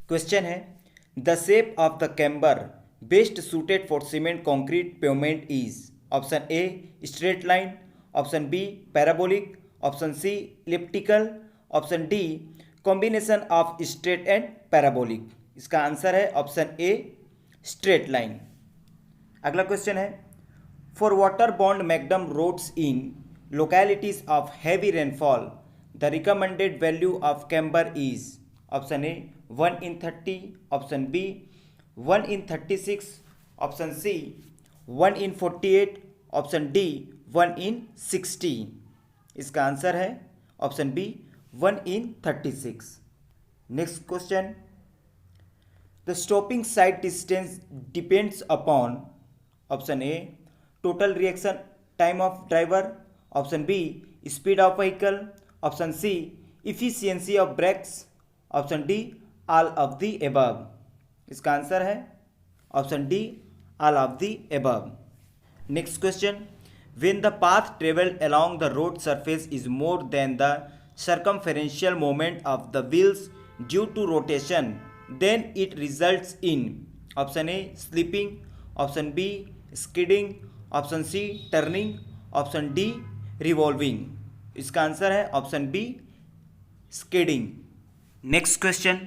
Question है the shape of the camber best suited for cement concrete pavement is option A straight line, option B parabolic, option C elliptical, option D combination of straight and parabolic. इसका answer है option A straight line. अगला question है for water bound macadam roads in localities of heavy rainfall the recommended value of camber is option A 1/30, option B 1/36, option C 1/48, option D 1/60। इसका answer है option B 1/36। Next question the stopping sight distance depends upon option A total reaction time of driver, option B speed of vehicle, option C efficiency of brakes, option D all of the above. इसका answer है option D all of the above. Next question when the path travelled along the road surface is more than the circumferential moment of the wheels due to rotation then it results in option A slipping, option B skidding, option C turning, option D revolving। इसका answer है option B skidding। Next question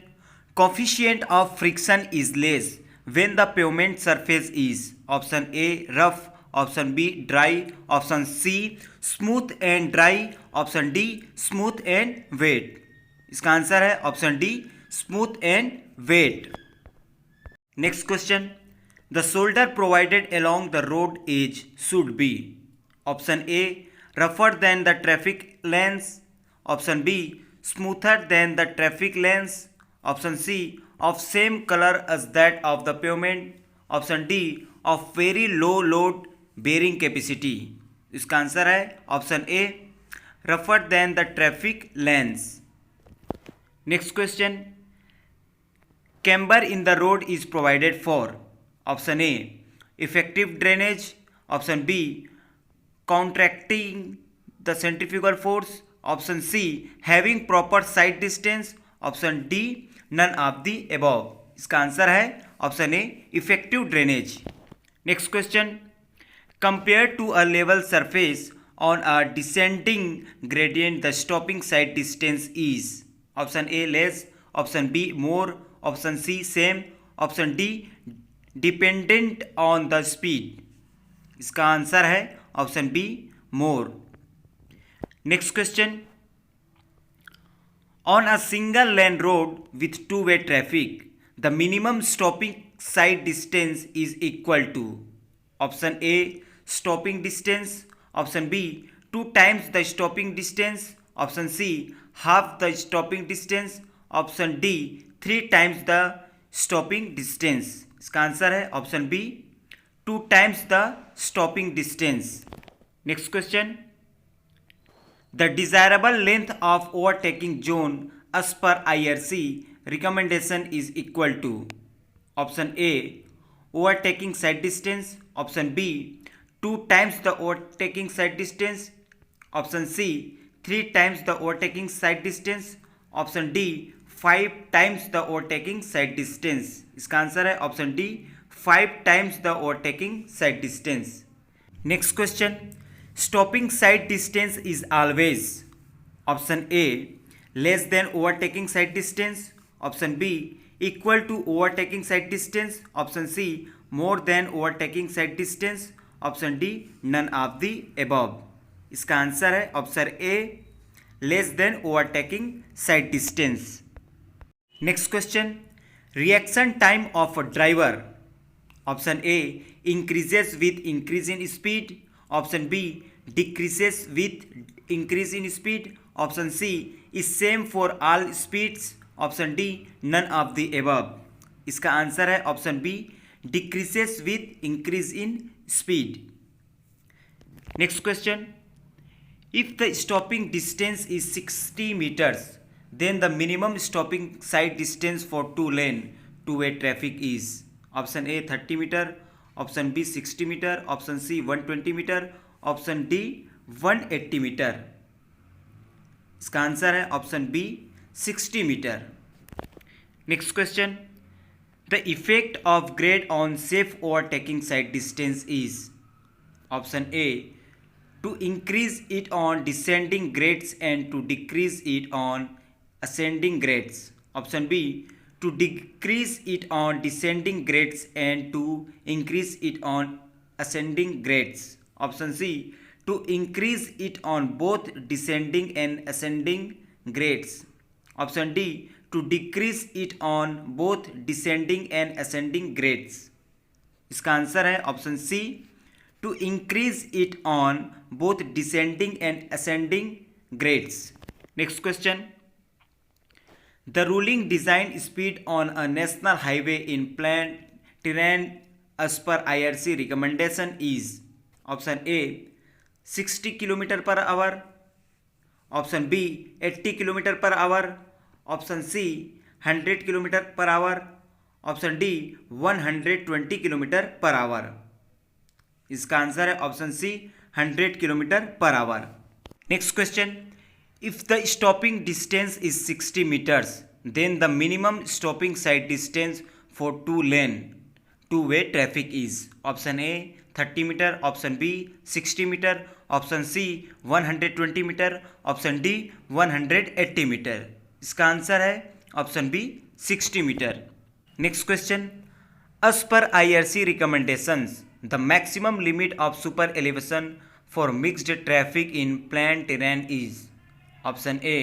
coefficient of friction is less when the pavement surface is option A rough, option B dry, option C smooth and dry, option D smooth and wet. इसका answer है option D smooth and wet. Next question the shoulder provided along the road edge should be option A रफर than the traffic lanes, option B smoother than the traffic lanes, option C of same colour as that of the pavement, option D of very low load bearing capacity. इसका answer है option A रफर than the traffic lanes. Next question camber in the road is provided for option A effective drainage, option B contracting the centrifugal force, option C having proper side distance, option D none of the above. इसका answer है option A effective drainage. Next question compared to a level surface on a descending gradient the stopping side distance is option A less, option B more, option C same, option D dependent on the speed। इसका answer है option be more. Next question on a single lane road with two-way traffic the minimum stopping side distance is equal to option A stopping distance, option B 2 times the stopping distance, option C half the stopping distance, option D 3 times the stopping distance। इसका answer है option B 2 times the stopping distance। Next question the desirable length of overtaking zone as per IRC recommendation is equal to option A overtaking sight distance, option B 2 times the overtaking side distance, option C 3 times the overtaking side distance, option D 5 times the overtaking side distance। इसका answer है option D 5 times the overtaking side distance। Next question stopping sight distance is always option A less than overtaking sight distance, option B equal to overtaking sight distance, option C more than overtaking sight distance, option D none of the above. इसका answer है option A less than overtaking sight distance. Next question reaction time of a driver option A increases with increase in speed, option B decreases with increase in speed, option C is same for all speeds, option D none of the above. इसका answer है option B decreases with increase in speed। Next question if the stopping distance is 60 meters then the minimum stopping side distance for two-lane two-way traffic is option A 30 meter, option B 60 meter, option C 120 meter, option D 180 meter। इसका answer है option B 60 metre. Next question. The effect of grade on safe overtaking side distance is option A, to increase it on descending grades and to decrease it on ascending grades. Option B, to decrease it on descending grades and to increase it on ascending grades. Option C, to increase it on both descending and ascending grades. Option D, to decrease it on both descending and ascending grades. इसका answer है option C, to increase it on both descending and ascending grades. Next question. The ruling design speed on a national highway in plain terrain as per IRC recommendation is option A 60 km per hour, option B 80 km per hour, option C 100 km per hour, option D 120 kilometre per hour. इसका answer है option C 100 kilometre per hour. Next question. If the stopping distance is 60 metres then the minimum stopping sight distance for two lane two way traffic is option A 30 metre, option B 60 metre, option C 120 metre, option D 180 metre. इसका answer है option B 60 metre. Next question. As per IRC recommendations, the maximum limit of super elevation for mixed traffic in planned terrain is option A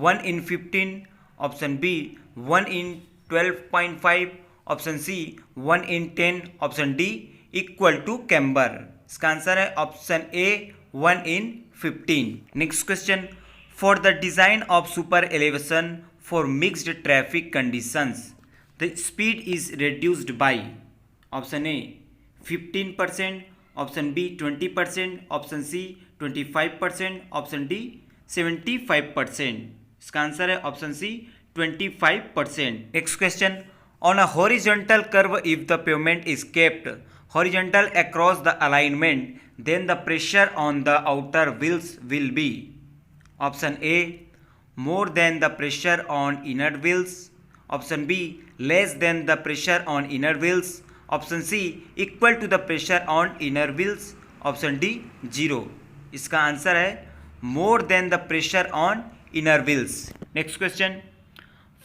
1 in 15, option B 1 in 12.5, option C 1 in 10, option D equal to camber. इसका answer है option A 1 in 15. Next question. For the design of super elevation for mixed traffic conditions, the speed is reduced by option A 15%, option B 20%, option C 25%, option D 75%. इसका answer है option C 25%. Next question. On a horizontal curve if the pavement is kept horizontal across the alignment then the pressure on the outer wheels will be option A more than the pressure on inner wheels, option B less than the pressure on inner wheels, option C equal to the pressure on inner wheels, option D 0. इसका answer है more than the pressure on inner wheels. Next question.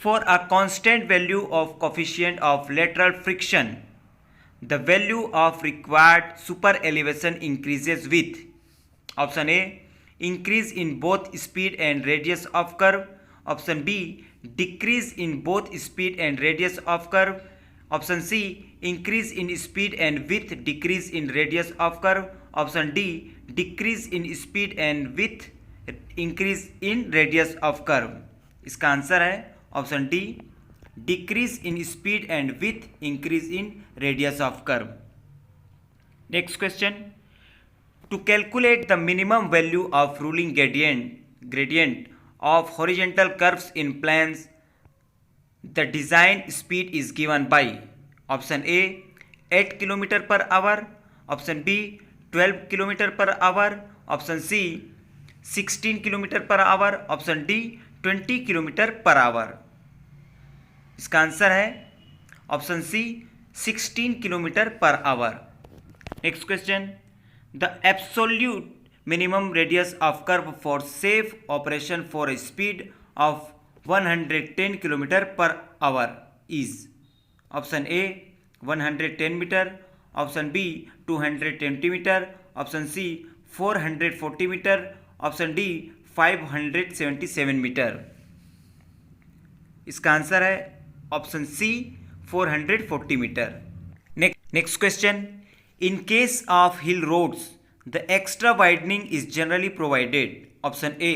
For a constant value of coefficient of lateral friction, the value of required super elevation increases with option A increase in both speed and radius of curve, option B decrease in both speed and radius of curve, option C increase in speed and width decrease in radius of curve, option D decrease in speed and width increase in radius of curve. इसका answer है option D decrease in speed and width increase in radius of curve. Next question. To calculate the minimum value of ruling gradient of horizontal curves in planes, the design speed is given by option A 8 km per hour, option B 12 km per hour, option C 16 km per hour, option D 20 km per hour. इसका answer है option C 16 km per hour. Next question. The absolute minimum radius of curve for safe operation for a speed of 110 km per hour is option A 110 meter, option B 220 meter, option C 440 meter, option D 577 meter. इसका answer है option C 440 metre. Next question. In case of hill roads, the extra widening is generally provided. Option A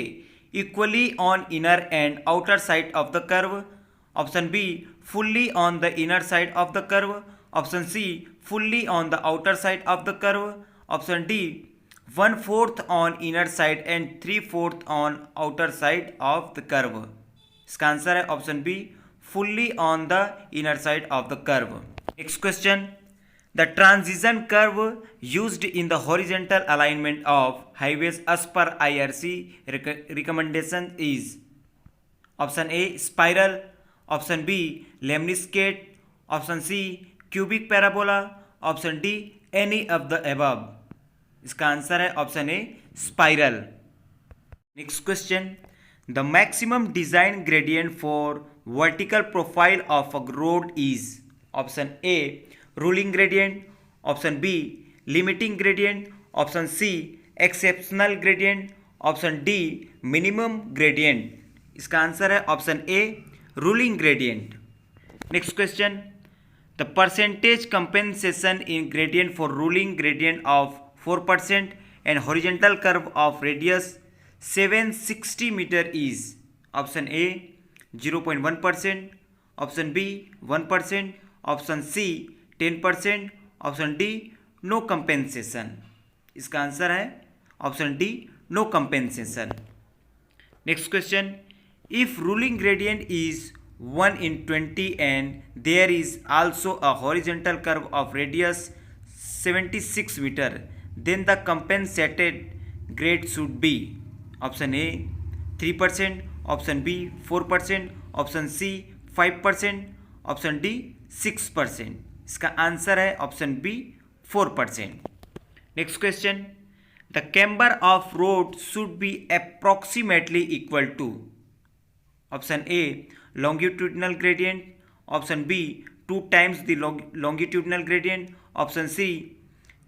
equally on inner and outer side of the curve, option B fully on the inner side of the curve, option C fully on the outer side of the curve, option D 1/4 on inner side and 3/4 on outer side of the curve. इसका answer है option B fully on the inner side of the curve. Next question. The transition curve used in the horizontal alignment of highways as per IRC recommendation is option A spiral, option B lemniscate, option C cubic parabola, option D any of the above. इसका answer है option A spiral. Next question, the maximum design gradient for vertical profile of a road is. Option A ruling gradient, option B limiting gradient, option C exceptional gradient, option D minimum gradient. इसका answer है option A ruling gradient. Next question, the percentage compensation in gradient for ruling gradient of 4% and horizontal curve of radius 760 meter is। Option A 0.1%, option B 1%, option C 10%, option D no compensation. इसका answer है option D no compensation. Next question, if ruling gradient is 1 in 20 and there is also a horizontal curve of radius 76 meter, then the compensated grade should be। Option A 3%, option B 4%, option C 5%, option D 6%। इसका answer है option B 4%। Next question, the camber of road should be approximately equal to. Option A longitudinal gradient, option B 2 times the longitudinal gradient, option C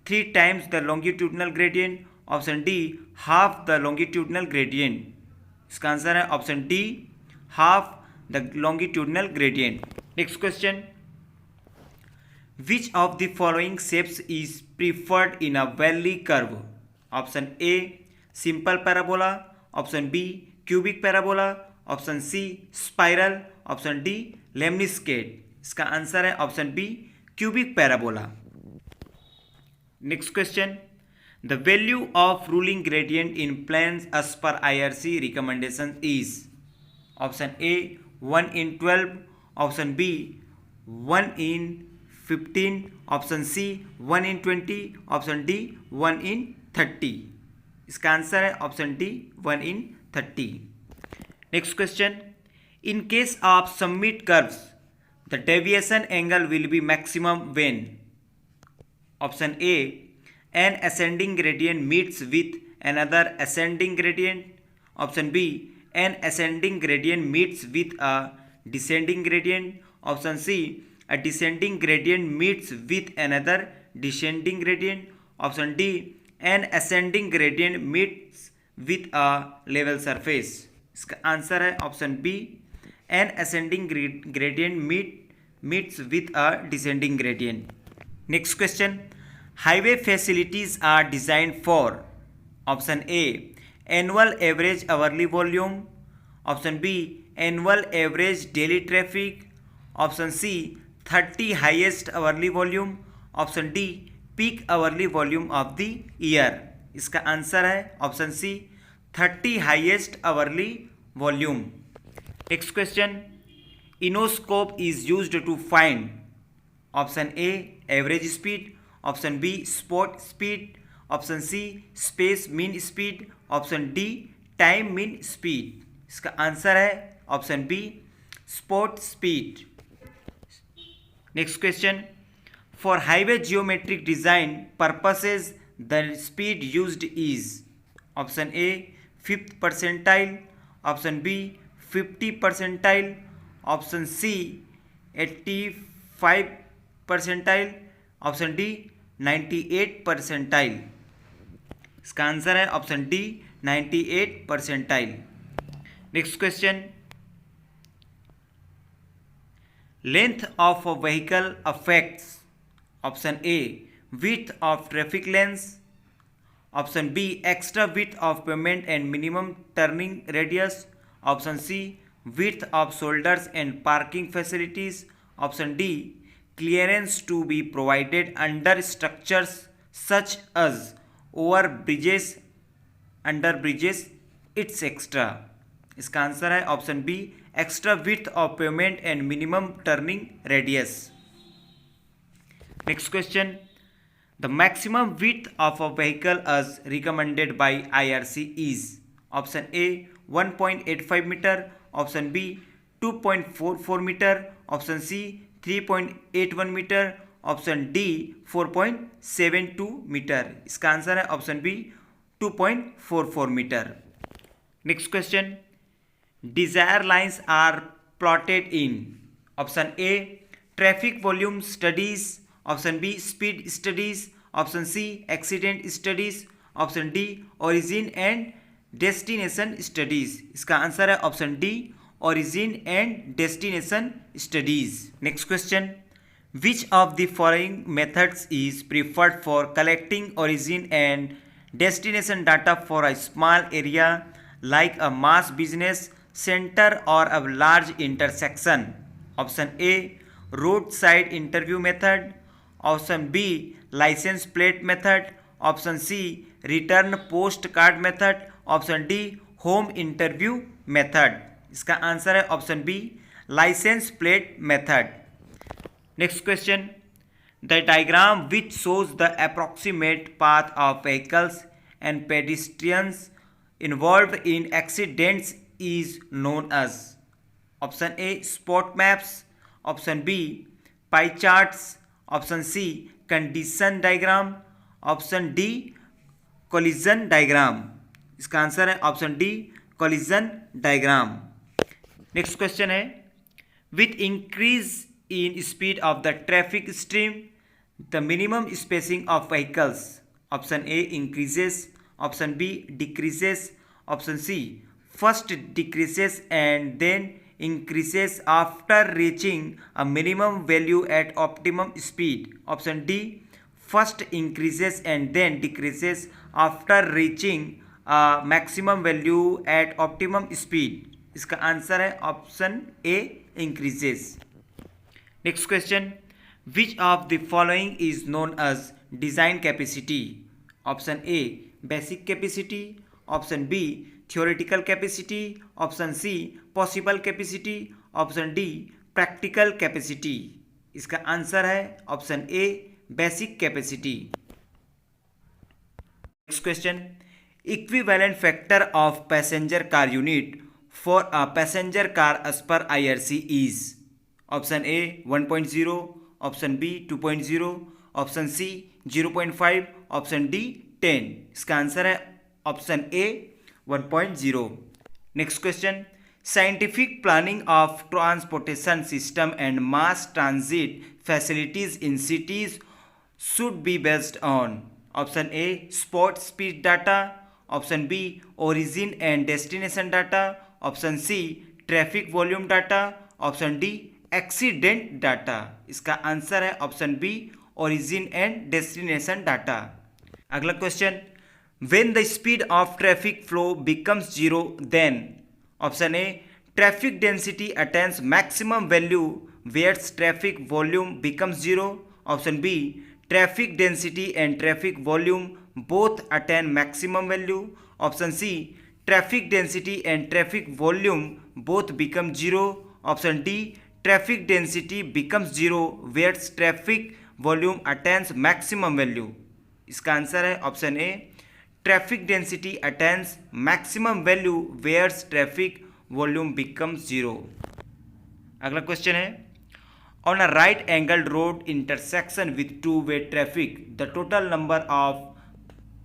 3 times the longitudinal gradient, option D half the longitudinal gradient। इसका answer है option D half the longitudinal gradient। Next question, which of the following shapes is preferred in a valley curve। Option A simple parabola, option B cubic parabola, option C spiral, option D lemniscate. इसका answer है option B cubic parabola. Next question, the value of ruling gradient in plains as per IRC recommendation is. Option A 1 in 12, option B 1 in 15, option C 1 in 20, option D 1 in 30। इसका answer है option D 1 in 30। Next question, in case of summit curves, the deviation angle will be maximum when। Option A, an ascending gradient meets with another ascending gradient, option B, an ascending gradient meets with a descending gradient, option C, a descending gradient meets with another descending gradient, option D, an ascending gradient meets with a level surface। इसका answer है option B an ascending gradient meets with a descending gradient. Next question, highway facilities are design for. Option A annual average hourly volume, option B annual average daily traffic, option C 30 highest hourly volume, option D peak hourly volume of the year. इसका answer है option C 30 highest hourly volume. Next question, enoscope is used to find. Option A average speed, option B spot speed, option C space mean speed, option D time mean speed. इसका answer है option B spot speed. Next question, for highway geometric design purposes the speed used is. Option A 5th percentile, option B 50 percentile, option C 85 percentile, option D 98 percentile। इसका answer है option D 98 percentile। Next question, length of a vehicle affects. Option A width of traffic lanes, option B extra width of pavement and minimum turning radius, option C width of shoulders and parking facilities, option D clearance to be provided under structures such as over bridges, under bridges it's extra. इसका answer है option B extra width of pavement and minimum turning radius. Next question, the maximum width of a vehicle as recommended by IRC is। Option A 1.85 metre, option B 2.44 metre, option C 3.81 metre, option D 4.72 metre. इसका answer है option B 2.44 metre. Next question, desire lines are plotted in option A traffic volume studies, option B speed studies, option C accident studies, option D origin and destination studies. इसका answer है option D origin and destination studies. Next question, which of the following methods is preferred for collecting origin and destination data for a small area like a mass business center or a large intersection? Option A roadside interview method, option B license plate method, option C return postcard method, option D home interview method। इसका answer है option B licence plate method. Next question, the diagram which shows the approximate path of vehicles and pedestrians involved in accidents is known as option A spot maps, option B pie charts, option C condition diagram, option D collision diagram। इसका answer है option D collision diagram। Next question है, with increase in speed of the traffic stream the minimum spacing of vehicles, option A increases, option B decreases, option C first decreases and then increases after reaching a minimum value at optimum speed, option D first increases and then decreases after reaching a maximum value at optimum speed। इसका answer है option A increases। Next question, which of the following is known as design capacity? Option A basic capacity, option B theoretical capacity, option C possible capacity, option D practical capacity। इसका answer है option A basic capacity. Next question, equivalent factor of passenger car unit for a passenger car as per IRC is option A 1.0, option B 2.0, option C 0.5, option D 10। इसका answer है option A 1.0। Next question, scientific planning of transportation system and mass transit facilities in cities should be based on option A spot speed data, option B origin and destination data, option C traffic volume data, option D accident data. इसका answer है option B origin and destination data. अगला question, when the speed of traffic flow becomes zero then option A traffic density attains maximum value whereas traffic volume becomes zero, option B traffic density and traffic volume both attain maximum value, option C traffic density and traffic volume both become zero, option D traffic density becomes zero wears traffic volume attains maximum value. इसका answer है option A traffic density attains maximum value whereas traffic volume becomes zero. अगला question है, on a right angled road intersection with two way traffic the total number of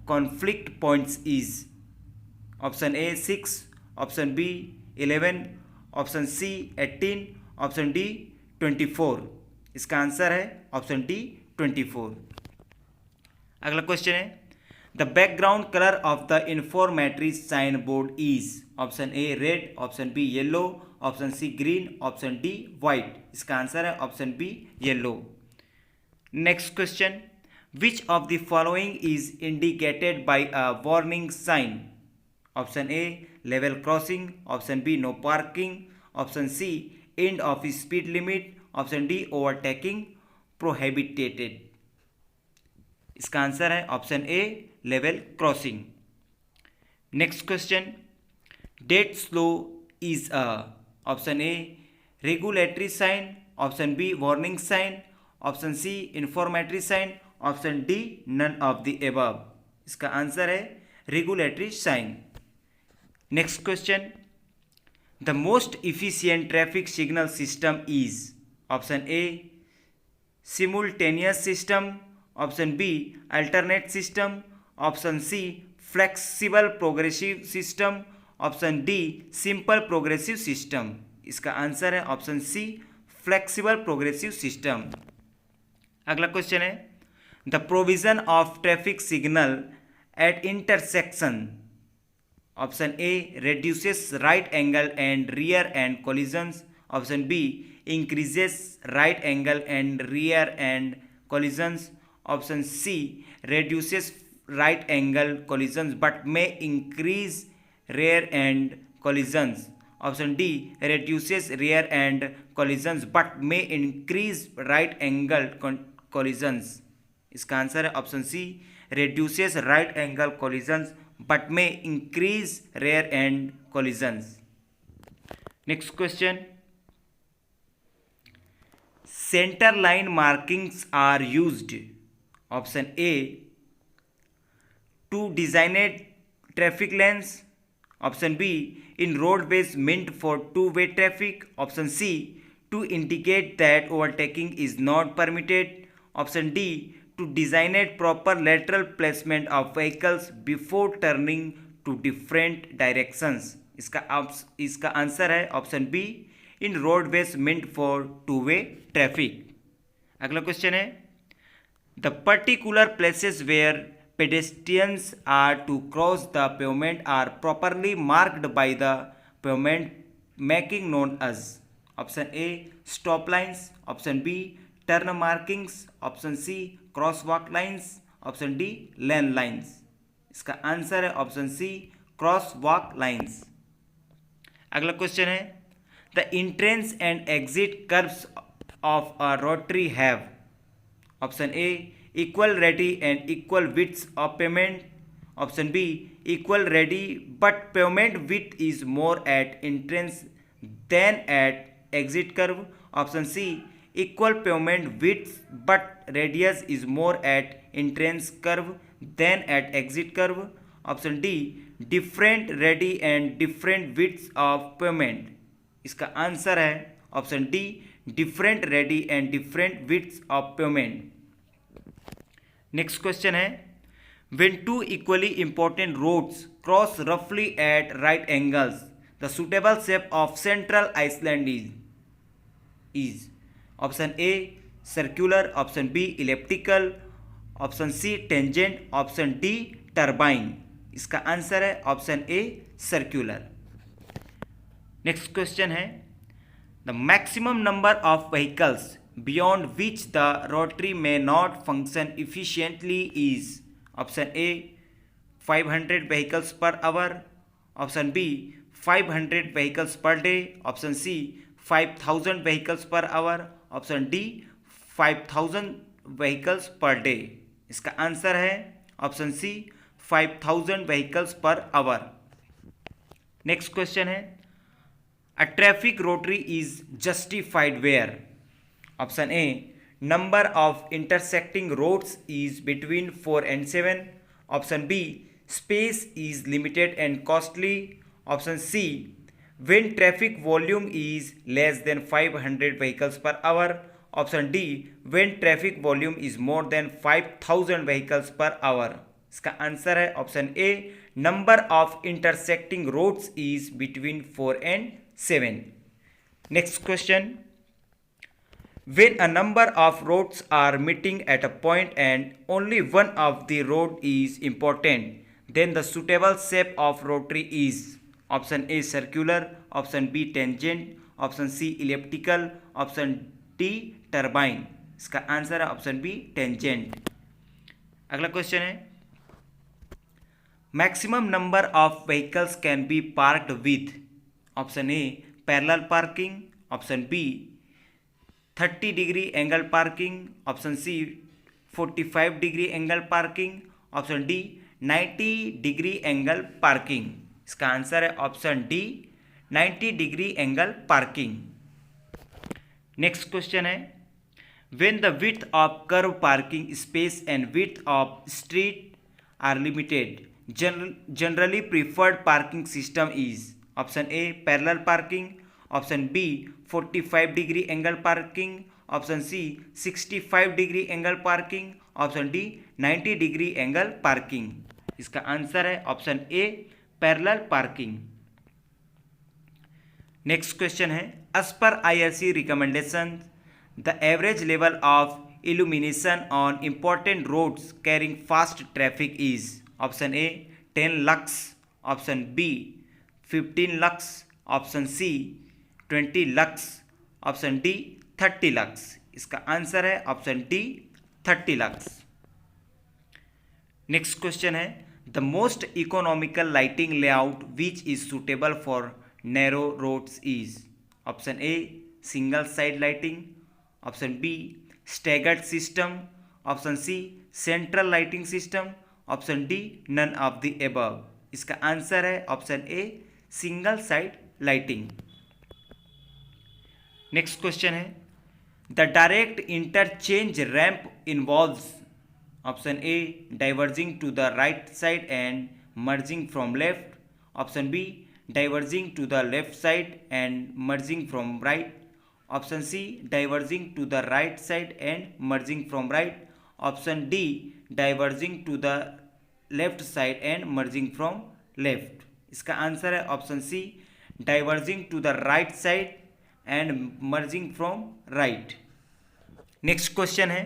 conflict points is option A 6, option B 11, option C 18, option D 24। इसका answer है option D 24। अगला question है, the background colour of the informatory sign board is option A red, option B yellow, option C green, option D white. इसका answer है option B yellow. Next question, which of the following is indicated by a warning sign option A level crossing, option B no parking, option C end of speed limit, option D overtaking prohibited. इसका answer है option A level crossing. Next question, dead slow is a option A regulatory sign, option B warning sign, option C informatory sign, option D none of the above. इसका answer है regulatory sign. Next question, The most efficient traffic signal system is option A simultaneous system, option B alternate system, option C flexible progressive system, option D simple progressive system. इसका answer है option C flexible progressive system. अगला question है the provision of traffic signal at intersection. Option A reduces right angle and rear end collisions, option B increases right angle and rear end collisions, option C reduces right angle collisions but may increase rear end collisions, option D reduces rear end collisions but may increase right angle collisions। इसका answer है option C reduces right angle collisions but may increase rear end collisions। Next question, center line markings are used, option A to designate traffic lanes, option B in roadways meant for two-way traffic, option C to indicate that overtaking is not permitted, option D to designate proper lateral placement of vehicles before turning to different directions। इसका answer है option B in roadways meant for two way traffic. अगला question है the particular places where pedestrians are to cross the pavement are properly marked by the pavement marking known as, option A stop lines, option B turn markings, option C crosswalk lines, option D lane lines. इसका answer है option C crosswalk lines. अगला question है the entrance and exit curves of a rotary have, option A equal radii and equal width of pavement, option B equal radii but pavement width is more at entrance than at exit curve, option C equal pavement width but radius is more at entrance curve than at exit curve, option D different ready and different widths of pavement। इसका answer है option D different ready and different widths of pavement। Next question है when two equally important roads cross roughly at right angles the suitable shape of central island is option A circular, option B elliptical, option C tangent, option D turbine. इसका answer है option A circular. Next question है the maximum number of vehicles beyond which the rotary may not function efficiently is, option A 500 vehicles per hour, option B 500 vehicles per day, option C 5000 vehicles per hour, option D 5000 vehicles per day. इसका answer है option C 5000 vehicles per hour. Next question है a traffic rotary is justified where, option A number of intersecting roads is between 4 and 7, option B space is limited and costly, option C when traffic volume is less than 500 vehicles per hour, option D when traffic volume is more than 5000 vehicles per hour। इसका answer है option A number of intersecting roads is between 4 and 7। Next question when a number of roads are meeting at a point and only one of the road is important then the suitable shape of rotary is, option A circular, option B tangent, option C elliptical, option D turbine. इसका answer है option B tangent. अगला question है maximum number of vehicles can be parked with, option A parallel parking, option B 30 degree angle parking, option C 45 degree angle parking, option D 90 degree angle parking. इसका answer है option D 90 degree angle parking. Next question है when the width of curb parking space and width of street are limited generally preferred parking system is, option A parallel parking, option B 45 degree angle parking, option C 65 degree angle parking, option D 90 degree angle parking. इसका answer है option A parallel parking. Next question है, as per IRC recommendation the average level of illumination on important roads carrying fast traffic is option A 10 lux, option B 15 lux, option C 20 lux, option D 30 lux। इसका answer है option D 30 lux. Next question है, the most economical lighting layout which is suitable for narrow roads is option A single side lighting, option B staggered system, option C central lighting system, option D none of the above. इसका answer है option A single side lighting. Next question है, the direct interchange ramp involves option A diverging to the right side and merging from left, option B diverging to the left side and merging from right, option C diverging to the right side and merging from right, option D diverging to the left side and merging from left. इसका answer है option C diverging to the right side and merging from right. Next question है,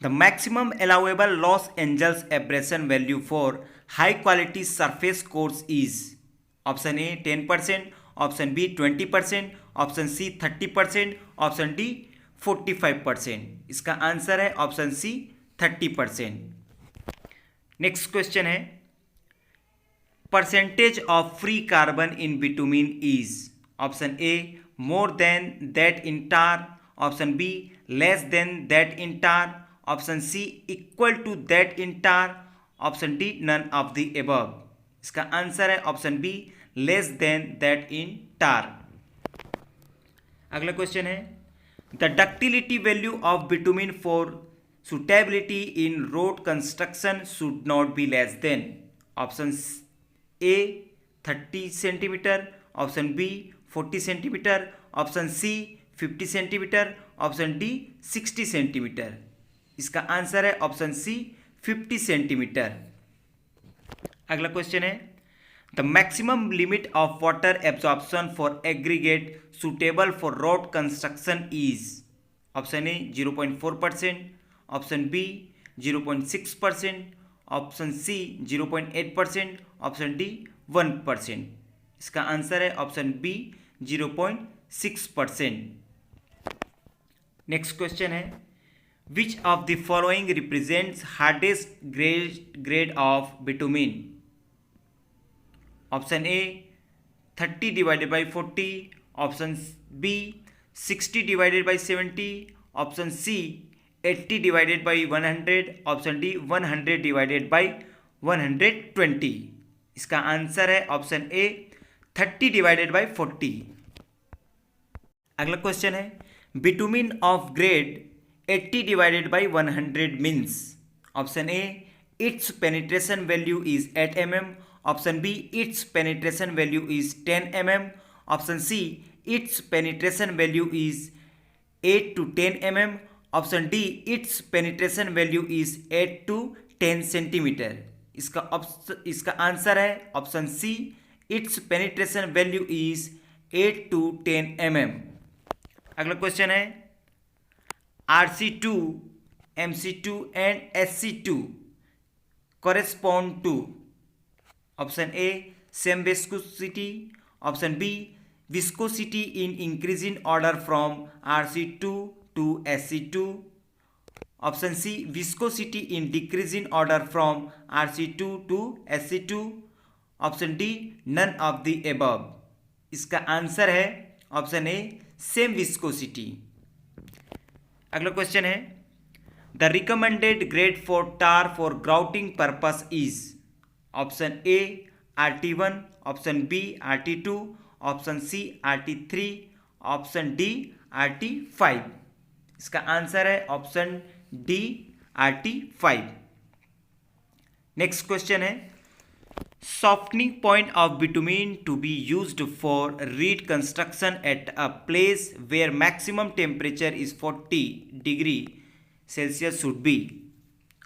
the maximum allowable Los Angeles abrasion value for high quality surface course is option A 10%, option B 20%, option C 30%, option D 45%। इसका answer है option C 30%। Next question है, percentage of free carbon in bitumen is option A more than that in tar, option B less than that in tar, option C equal to that in tar, option D none of the above. इसका answer है option B less than that in tar. अगला question है, the ductility value of bitumen for suitability in road construction should not be less than option A 30 centimetre, option B 40 centimetre, option C 50 centimetre, option D 60 centimetre. इसका answer है option C 50 centimetre. अगला question है, the maximum limit of water absorption for aggregate suitable for road construction is option A 0.4%, option B 0.6%, option C 0.8%, option D 1%। इसका answer है option B 0.6%। Next question है, which of the following represents hardest grade of bitumen option A 30 divided by 40, option B 60 divided by 70, option C 80 divided by 100, option D 100 divided by 120। इसका answer है option A 30 divided by 40। अगला question है, bitumen of grade 80 divided by 100 means option A its penetration value is 8 mm, option B its penetration value is 10 mm, option C its penetration value is 8 to 10 mm, option D its penetration value is 8 to 10 centimetre. इसका answer है option C its penetration value is 8 to 10 mm। अगला question है, RC2, MC2 and SC2 correspond to option A same viscosity, option B viscosity in increasing order from RC2 to SC2, option C viscosity in decreasing order from RC2 to SC2, option D none of the above. इसका answer है option A same viscosity. अगला question है, the recommended grade for tar for grouting purpose is option A RT1, option B RT2, option C RT3, option D RT5। इसका answer है option D RT5। Next question है, Softening point of bitumen to be used for reed construction at a place where maximum temperature is 40 degree Celsius should be.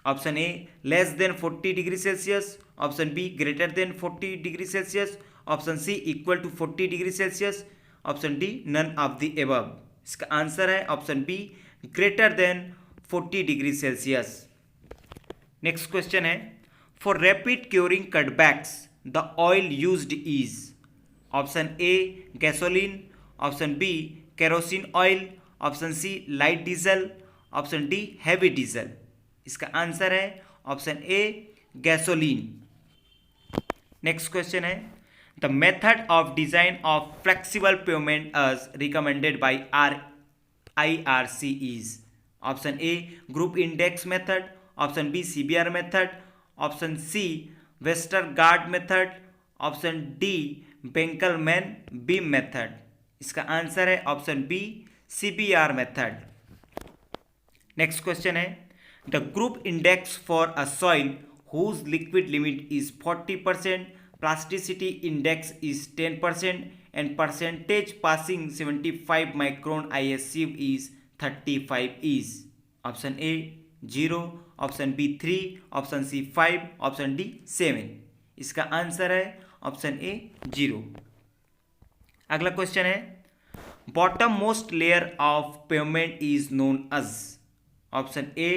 Option A, less than 40 degree Celsius. Option B, greater than 40 degree Celsius. Option C, equal to 40 degree Celsius. Option D, none of the above. इसका answer है option B, greater than 40 degree Celsius. Next question है, for rapid curing cutbacks the oil used is. Option A gasoline, option B kerosene oil, option C light diesel, option D heavy diesel. इसका answer है option A gasoline. Next question है, the method of design of flexible pavement as recommended by IRC is. Option A group index method, option B CBR method, option C Westergaard method, option D Benkelman beam method. इसका answer है option B CBR method. Next question है, the group index for a soil whose liquid limit is 40%, plasticity index is 10%, and percentage passing 75 micron IS sieve is 35 is. Option A 0, option B 3, option C 5, option D 7. इसका answer है option A 0. अगला question है, bottom most layer of pavement is known as. Option A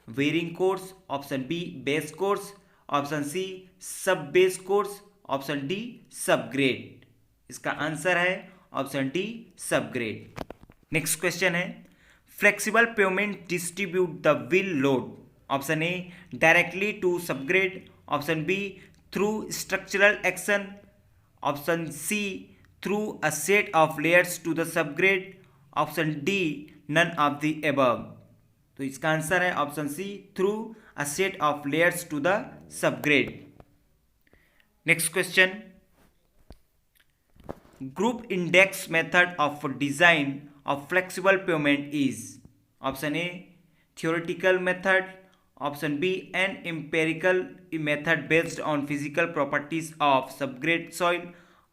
wearing course, option B base course, option C sub base course, option D sub grade. इसका answer है option D sub grade. Next question है, flexible pavement distribute the wheel load. Option A directly to sub grade, option B through structural action, option C through a set of layers to the sub grade, option D none of the above. तो इसका answer है option C through a set of layers to the subgrade. Next question, group index method of design of flexible pavement is. Option A theoretical method, option B an empirical method based on physical properties of subgrade soil,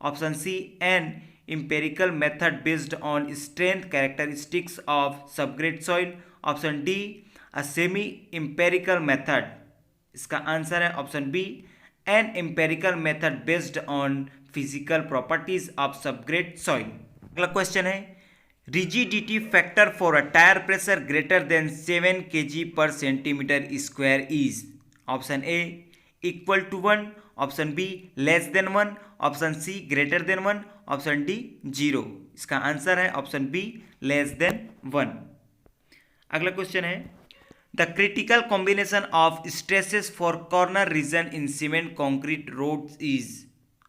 option C an empirical method based on strength characteristics of subgrade soil, option D a semi empirical method. इसका answer है option B an empirical method based on physical properties of subgrade soil. अगला question है, rigidity factor for a tyre pressure greater than 7 kg per centimetre square is. Option A equal to 1, option B less than 1, option C greater than 1, option D 0. इसका answer है option B less than 1. अगला question है, the critical combination of stresses for corner region in cement concrete roads is.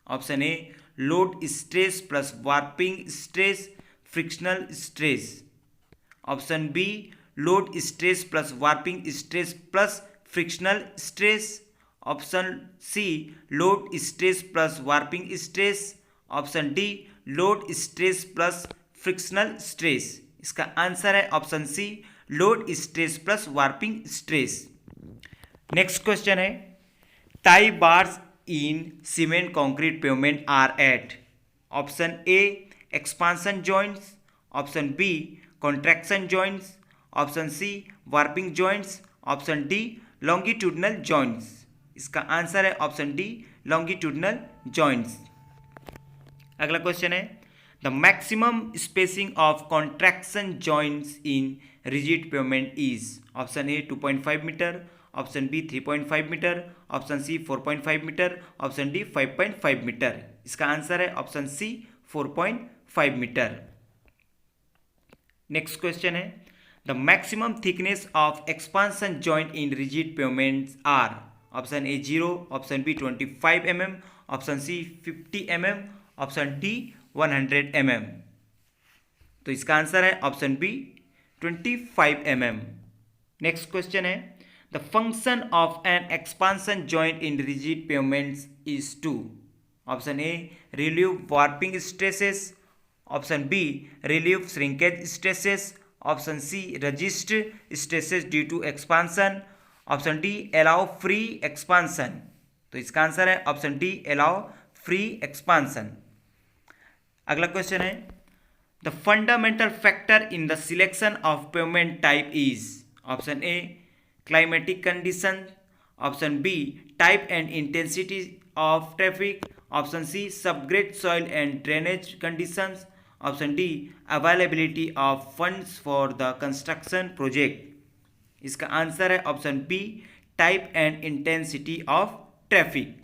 Option A load stress plus warping stress frictional stress, option B load stress plus warping stress plus frictional stress, option C load stress plus warping stress, option D load stress plus frictional stress. इसका answer है option C load stress plus warping stress. Next question है, tie bars in cement concrete pavement are eight. Option A expansion joints, option B contraction joints, option C warping joints, option D longitudinal joints. इसका answer है option D longitudinal joints. अगला question है, the maximum spacing of contraction joints in rigid pavement is. Option A 2.5 metre, option B 3.5 metre, option C 4.5 metre, option D 5.5 metre. इसका answer है option C 4.5 metre. Next question है, the maximum thickness of expansion joint in rigid pavements are. Option A 0, option B 25 mm, option C 50 mm, option D 100 mm. तो इसका answer है option B 25 mm. Next question है, the function of an expansion joint in rigid pavements is to. Option A relieve warping stresses, option B relieve shrinkage stresses, option C resist stresses due to expansion, option D allow free expansion. तो इसका answer है option D, allow free expansion. अगला question है, the fundamental factor in the selection of pavement type is, option A climatic condition, option B type and intensity of traffic, option C subgrade soil and drainage conditions, option D availability of funds for the construction project. इसका answer है option B type and intensity of traffic.